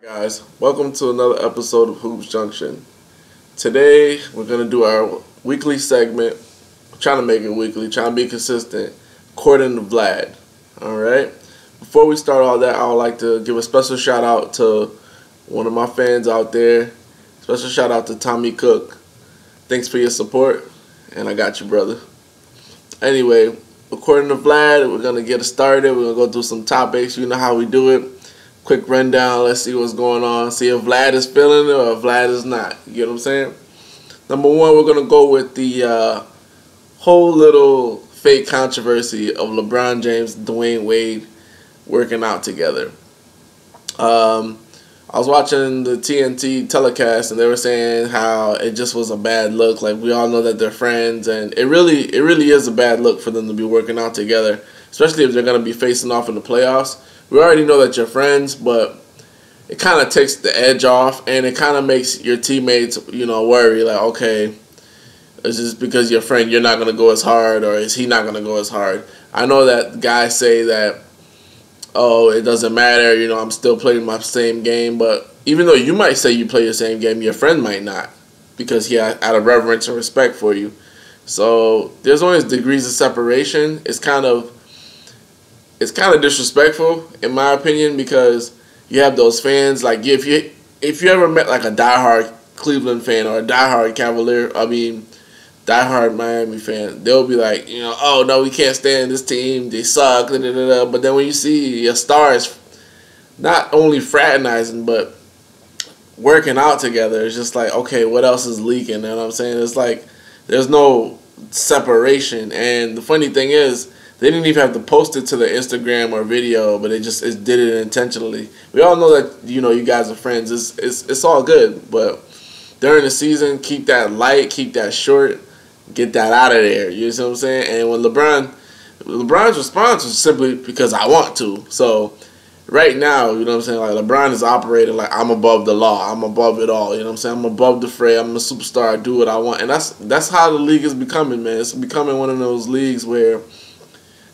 Guys, welcome to another episode of Hoops Junction. Today we're gonna do our weekly segment. I'm trying to make it weekly, trying to be consistent, according to Vlad. Alright? Before we start all that, I would like to give a special shout out to one of my fans out there. Special shout out to Tommy Cook. Thanks for your support, and I got you, brother. Anyway, according to Vlad, we're gonna get it started. We're gonna go through some topics. You know how we do it. Quick rundown. Let's see what's going on. See if Vlad is feeling it or if Vlad is not. You get what I'm saying? Number one, we're going to go with the whole little fake controversy of LeBron James and Dwayne Wade working out together. I was watching the TNT telecast and they were saying how it just was a bad look. Like, we all know that they're friends, and it really is a bad look for them to be working out together, especially if they're going to be facing off in the playoffs. We already know that you're friends, but it kind of takes the edge off, and it kind of makes your teammates, worry. Like, okay, is this because you're a friend, you're not going to go as hard, or is he not going to go as hard? I know that guys say that, oh, it doesn't matter, I'm still playing my same game, but even though you might say you play your same game, your friend might not, because he had out of reverence and respect for you. So there's always degrees of separation. It's kind of disrespectful, in my opinion, because you have those fans. Like, if you ever met like a diehard Cleveland fan or a diehard diehard Miami fan, they'll be like, oh no, we can't stand this team, they suck, da, da, da, da. But then when you see your stars not only fraternizing but working out together, it's just like, okay, what else is leaking? You know what I'm saying? It's like there's no separation. And the funny thing is, they didn't even have to post it to their Instagram or video, but it did it intentionally. We all know that you guys are friends. It's all good, but during the season, keep that light, keep that short, get that out of there. You know what I'm saying? And when LeBron's response was simply because I want to. So right now, you know what I'm saying? Like, LeBron is operating like, I'm above the law, I'm above it all. You know what I'm saying? I'm above the fray. I'm a superstar. I do what I want, and that's how the league is becoming, man. It's becoming one of those leagues where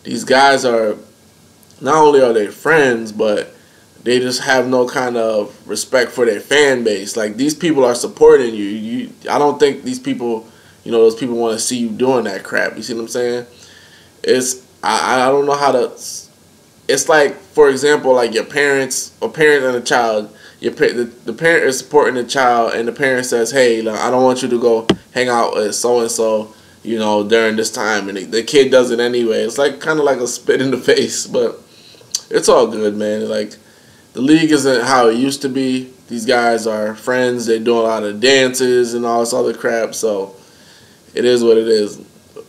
these guys are, not only are they friends, but they just have no kind of respect for their fan base. Like, these people are supporting you. I don't think these people, those people want to see you doing that crap. You see what I'm saying? I don't know how to. It's like, for example, like your parents, or parent and a child. The parent is supporting the child, and the parent says, hey, like, I don't want you to go hang out with so and so, during this time, and the kid does it anyway. It's like kind of like a spit in the face, but it's all good, man. Like, the league isn't how it used to be. These guys are friends. They do a lot of dances and all this other crap, so it is what it is.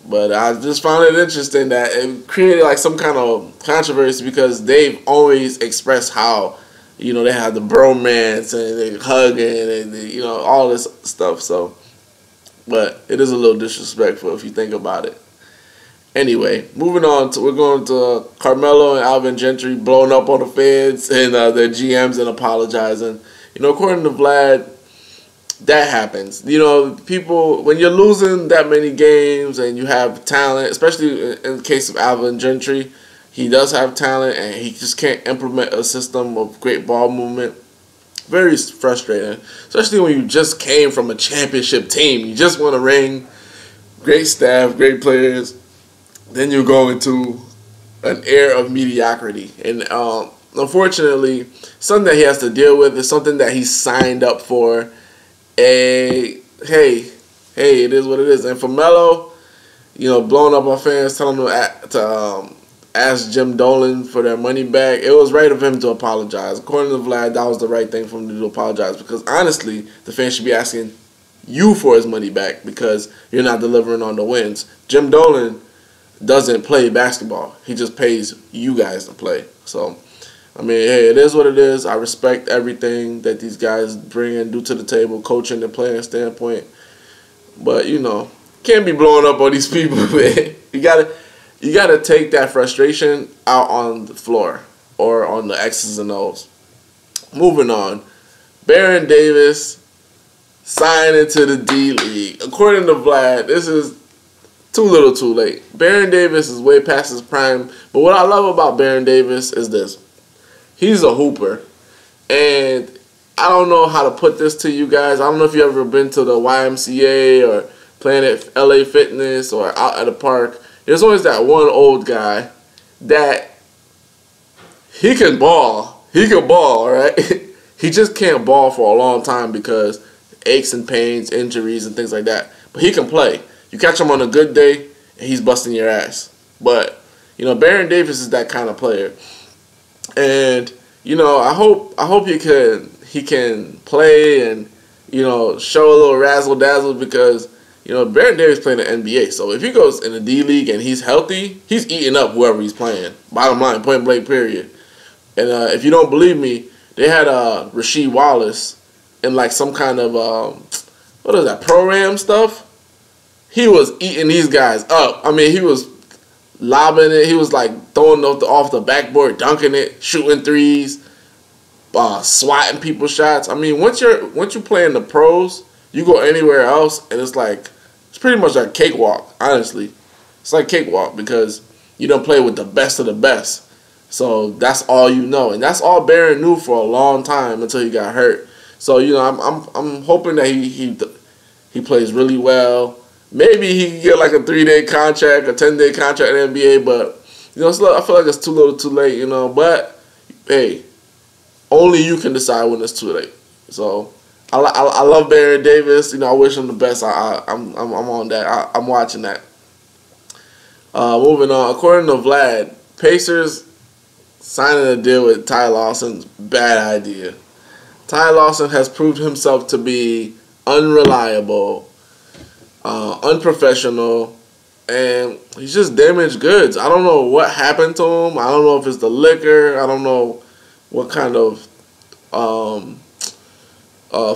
But I just found it interesting that it created like some kind of controversy, because they've always expressed how, they have the bromance and they hugging and all this stuff. So, but it is a little disrespectful if you think about it. Anyway, moving on, we're going to Carmelo and Alvin Gentry blowing up on the fans and their GMs and apologizing. According to Vlad, that happens. People, when you're losing that many games and you have talent, especially in the case of Alvin Gentry, he does have talent and he just can't implement a system of great ball movement. Very frustrating, especially when you just came from a championship team. You just won a ring, great staff, great players. Then you go into an era of mediocrity. And unfortunately, something that he has to deal with is something that he signed up for. Hey, it is what it is. And for Melo, blowing up our fans, telling them to ask Jim Dolan for their money back, it was right of him to apologize. According to Vlad, that was the right thing for him to do, apologize, because honestly, the fans should be asking you for his money back because you're not delivering on the wins. Jim Dolan doesn't play basketball. He just pays you guys to play. So, hey, it is what it is. I respect everything that these guys bring and do to the table, coaching and playing standpoint. But, can't be blowing up on these people, man. You gotta take that frustration out on the floor or on the X's and O's. Moving on, Baron Davis signed into the D League. According to Vlad, this is too little too late. Baron Davis is way past his prime. But what I love about Baron Davis is this. He's a hooper. And I don't know how to put this to you guys. I don't know if you ever been to the YMCA or Planet LA Fitness or out at a park. There's always that one old guy that he can ball. He can ball, right? He just can't ball for a long time because aches and pains, injuries, and things like that. But he can play. You catch him on a good day, and he's busting your ass. But, you know, Baron Davis is that kind of player. And, you know, I hope he can play and, you know, show a little razzle dazzle because, you know, Baron Davis playing the NBA. So if he goes in the D League and he's healthy, he's eating up whoever he's playing. Bottom line, point blank, period. And if you don't believe me, they had Rasheed Wallace in like some kind of what is that, pro-am stuff. He was eating these guys up. I mean, he was lobbing it. He was like throwing off the backboard, dunking it, shooting threes, swatting people's shots. I mean, once you play in the pros, you go anywhere else, and it's pretty much like cakewalk. Honestly, it's like cakewalk because you don't play with the best of the best. So that's all you know, and that's all Baron knew for a long time until he got hurt. So you know, I'm hoping that he plays really well. Maybe he can get like a 3-day contract, a 10-day contract in the NBA, but you know, I feel like it's too little, too late. You know, but hey, only you can decide when it's too late. So I love Baron Davis. You know, I wish him the best. I'm on that. I'm watching that. Moving on. According to Vlad, Pacers signing a deal with Ty Lawson's bad idea. Ty Lawson has proved himself to be unreliable, unprofessional, and he's just damaged goods. I don't know what happened to him. I don't know if it's the liquor. I don't know what kind of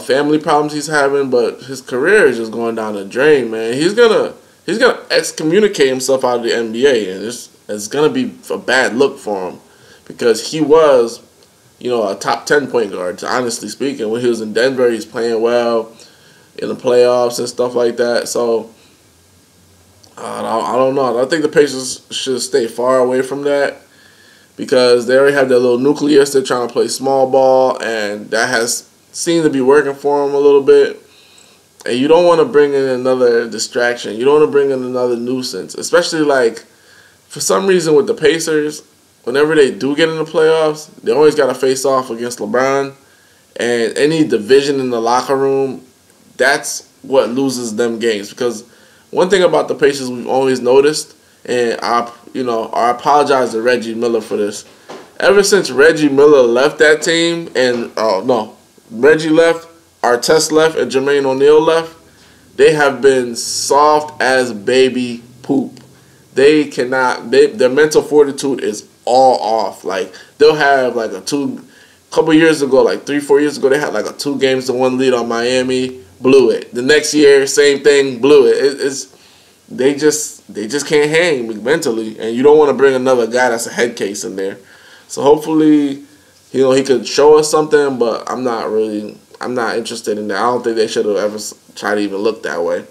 family problems he's having, but his career is just going down the drain, man. He's gonna excommunicate himself out of the NBA, and it's gonna be a bad look for him. Because he was, you know, a top 10 point guard, honestly speaking. When he was in Denver, he's playing well in the playoffs and stuff like that. So, I don't know. I think the Pacers should stay far away from that because they already have their little nucleus. They're trying to play small ball, and that has seemed to be working for them a little bit. And you don't want to bring in another distraction. You don't want to bring in another nuisance, especially like for some reason with the Pacers. Whenever they do get in the playoffs, they always got to face off against LeBron. And any division in the locker room, that's what loses them games. Because one thing about the Pacers we've always noticed, and I apologize to Reggie Miller for this. Ever since Reggie Miller left that team, Reggie left, Artest left, and Jermaine O'Neal left, they have been soft as baby poop. They cannot. Their mental fortitude is all off. Like they'll have like couple years ago, like 3-4 years ago, they had like a 2-1 lead on Miami, blew it. The next year, same thing, blew it. They just can't hang mentally, and you don't want to bring another guy that's a head case in there. So hopefully, you know, he could show us something, but I'm not interested in that. I don't think they should have ever tried to even look that way.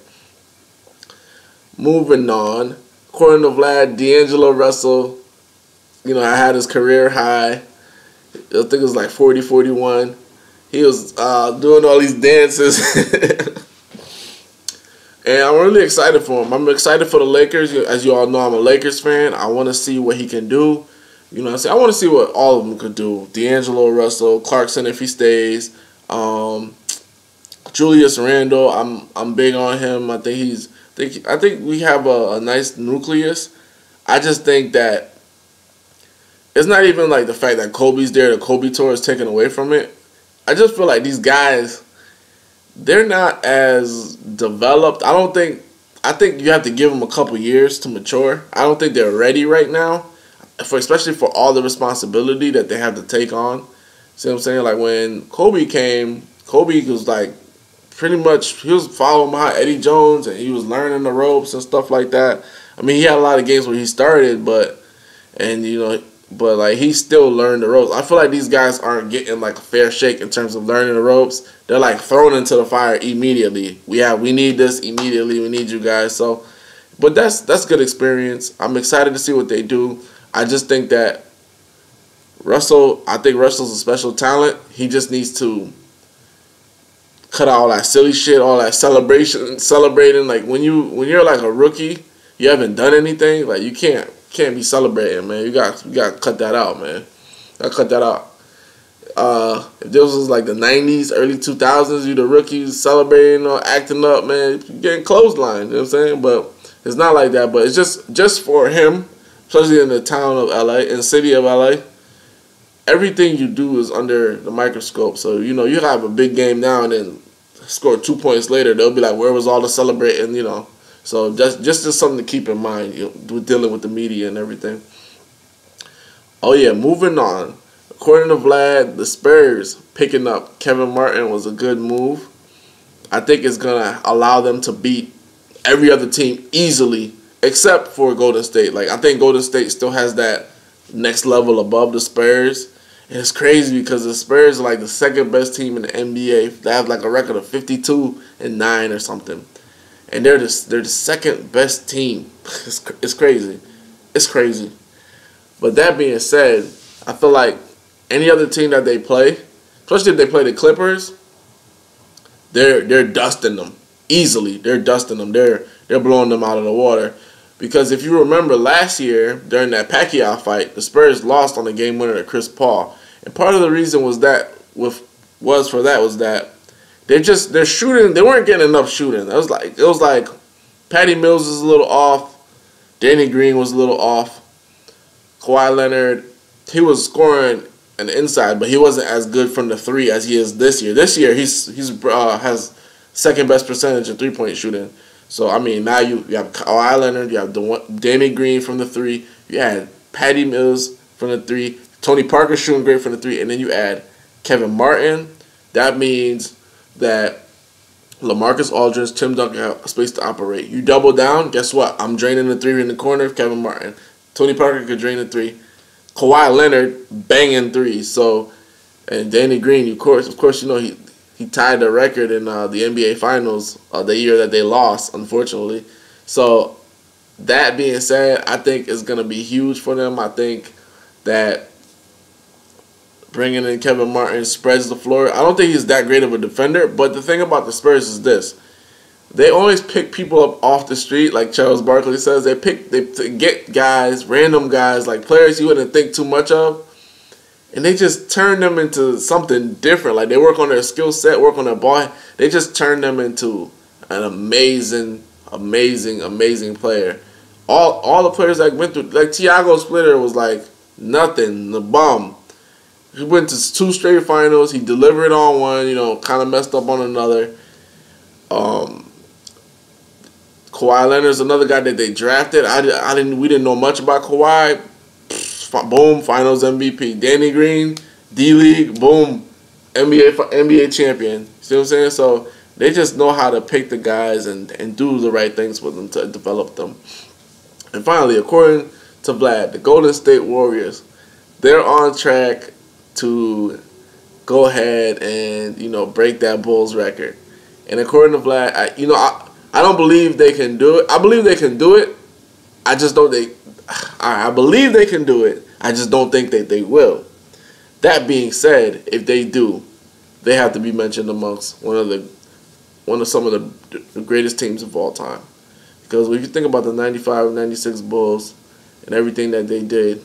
Moving on, according to Vlad, D'Angelo Russell, you know, I had his career high. I think it was like 40-41. He was doing all these dances. And I'm really excited for him. I'm excited for the Lakers. As you all know, I'm a Lakers fan. I want to see what he can do. You know what I'm saying? I want to see what all of them could do. D'Angelo Russell, Clarkson if he stays. Julius Randle, I'm big on him. I think we have a nice nucleus. I just think that it's not even like the fact that Kobe's there, the Kobe tour is taken away from it. I just feel like these guys, they're not as developed. I think you have to give them a couple years to mature. I don't think they're ready right now, especially for all the responsibility that they have to take on. See what I'm saying? Like when Kobe came, Kobe was like pretty much, he was following behind Eddie Jones and he was learning the ropes and stuff like that. I mean, he had a lot of games where he started, but like he still learned the ropes. I feel like these guys aren't getting like a fair shake in terms of learning the ropes. They're like thrown into the fire immediately. We need this immediately. We need you guys. So, but that's good experience. I'm excited to see what they do. I just think that Russell's a special talent. He just needs to cut out all that silly shit, all that celebrating. Like when you're like a rookie, you haven't done anything. Like you can't be celebrating, man. You got to cut that out, man. Gotta cut that out. If this was like the 90s, early 2000s, you the rookies celebrating or acting up, man, you're getting clotheslined, you know what I'm saying? But it's not like that. But it's just for him, especially in the town of LA, in the city of LA, everything you do is under the microscope. So, you know, you have a big game now and then score 2 points later, they'll be like, where was all the celebrating, you know? So just something to keep in mind, you know, with dealing with the media and everything. Oh, yeah, moving on. According to Vlad, the Spurs picking up Kevin Martin was a good move. I think it's going to allow them to beat every other team easily except for Golden State. Like, I think Golden State still has that next level above the Spurs. And it's crazy because the Spurs are like the second best team in the NBA. They have like a record of 52-9 or something. And they're the second best team. It's crazy. It's crazy. But that being said, I feel like any other team that they play, especially if they play the Clippers, they're dusting them easily. They're dusting them. They're blowing them out of the water. Because if you remember last year during that Pacquiao fight, the Spurs lost on the game winner to Chris Paul, and part of the reason was that they're shooting. They weren't getting enough shooting. It was like Patty Mills was a little off, Danny Green was a little off, Kawhi Leonard, he was scoring an inside, but he wasn't as good from the three as he is this year. This year, he's has second best percentage in 3-point shooting. So, I mean, now you have Kawhi Leonard, you have Danny Green from the three, you had Patty Mills from the three, Tony Parker shooting great from the three, and then you add Kevin Martin. That means that LaMarcus Aldridge, Tim Duncan have space to operate. You double down, guess what? I'm draining the three in the corner, Kevin Martin. Tony Parker could drain the three. Kawhi Leonard banging threes. So, and Danny Green, of course, you know he tied the record in the NBA Finals the year that they lost, unfortunately. So, that being said, I think it's gonna be huge for them. I think that bringing in Kevin Martin spreads the floor. I don't think he's that great of a defender, but the thing about the Spurs is this: they always pick people up off the street, like Charles Barkley says. They get guys, random guys, like players you wouldn't think too much of, and they just turn them into something different. Like they work on their skill set, work on their ball. They just turn them into an amazing player. All the players that went through, like Tiago Splitter was like nothing, the bum. He went to 2 straight finals. He delivered on one, you know, kind of messed up on another. Kawhi Leonard's another guy that they drafted. We didn't know much about Kawhi. Boom, Finals MVP. Danny Green, D-League, boom, NBA champion. See what I'm saying? So they just know how to pick the guys and do the right things with them to develop them. And finally, according to Vlad, the Golden State Warriors, they're on track to go ahead and, you know, break that Bulls record. And according to Vlad, I don't believe they can do it. I believe they can do it. I just don't think. I believe they can do it. I just don't think that they will. That being said, if they do, they have to be mentioned amongst some of the greatest teams of all time. Because when you think about the 95-96 Bulls and everything that they did,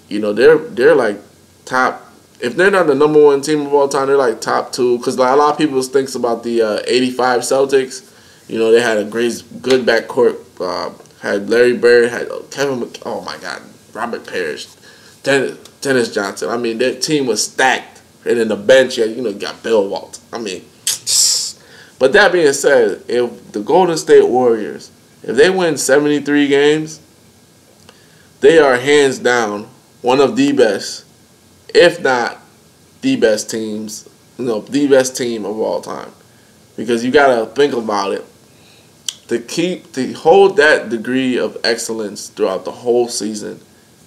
you know, they're like top. If they're not the number 1 team of all time, they're like top 2. Because like a lot of people think about the 85 Celtics. You know, they had a good backcourt. Had Larry Bird, had Kevin, oh my God, Robert Parrish, Dennis Johnson. I mean, their team was stacked. And in the bench, you got Bill Walton. I mean, but that being said, if the Golden State Warriors, if they win 73 games, they are hands down one of the best, if not the best teams, the best team of all time. Because you got to think about it. To hold that degree of excellence throughout the whole season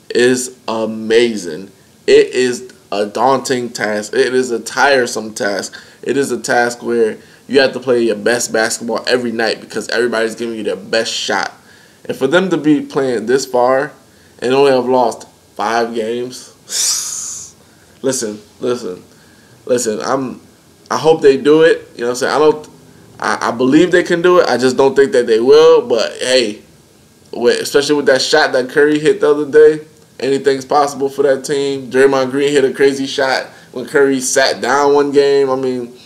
is amazing. It is a daunting task. It is a tiresome task. It is a task where you have to play your best basketball every night because everybody's giving you their best shot. And for them to be playing this far and only have lost 5 games, listen. I hope they do it. You know what I'm saying? I believe they can do it. I just don't think that they will. But hey, especially with that shot that Curry hit the other day, anything's possible for that team. Draymond Green hit a crazy shot when Curry sat down one game. I mean,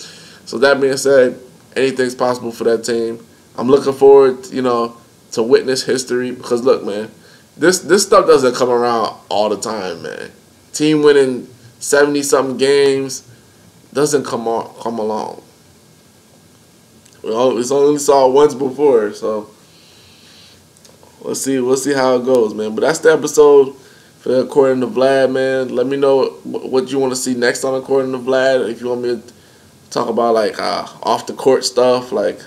so that being said, anything's possible for that team. I'm looking forward, to witness history because look, man, this stuff doesn't come around all the time, man. Team winning 70-something games doesn't come along. We only saw it once before, so we'll see how it goes, man. But that's the episode for According to Vlad, man. Let me know what you want to see next on According to Vlad. If you want me to talk about like off the court stuff, like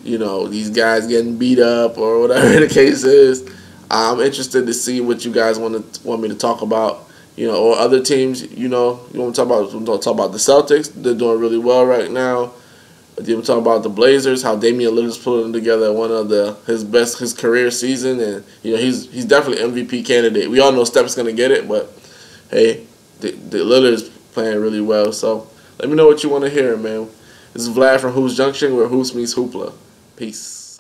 these guys getting beat up or whatever the case is. I'm interested to see what you guys want me to talk about. Or other teams. You want to talk about? We talk about the Celtics. They're doing really well right now. You want to talk about the Blazers? How Damian Lillard's putting together one of his career season, and he's definitely MVP candidate. We all know Steph's gonna get it, but hey, the Lillard's playing really well. So let me know what you want to hear, man. This is Vlad from Hoops Junction, where Hoops meets Hoopla. Peace.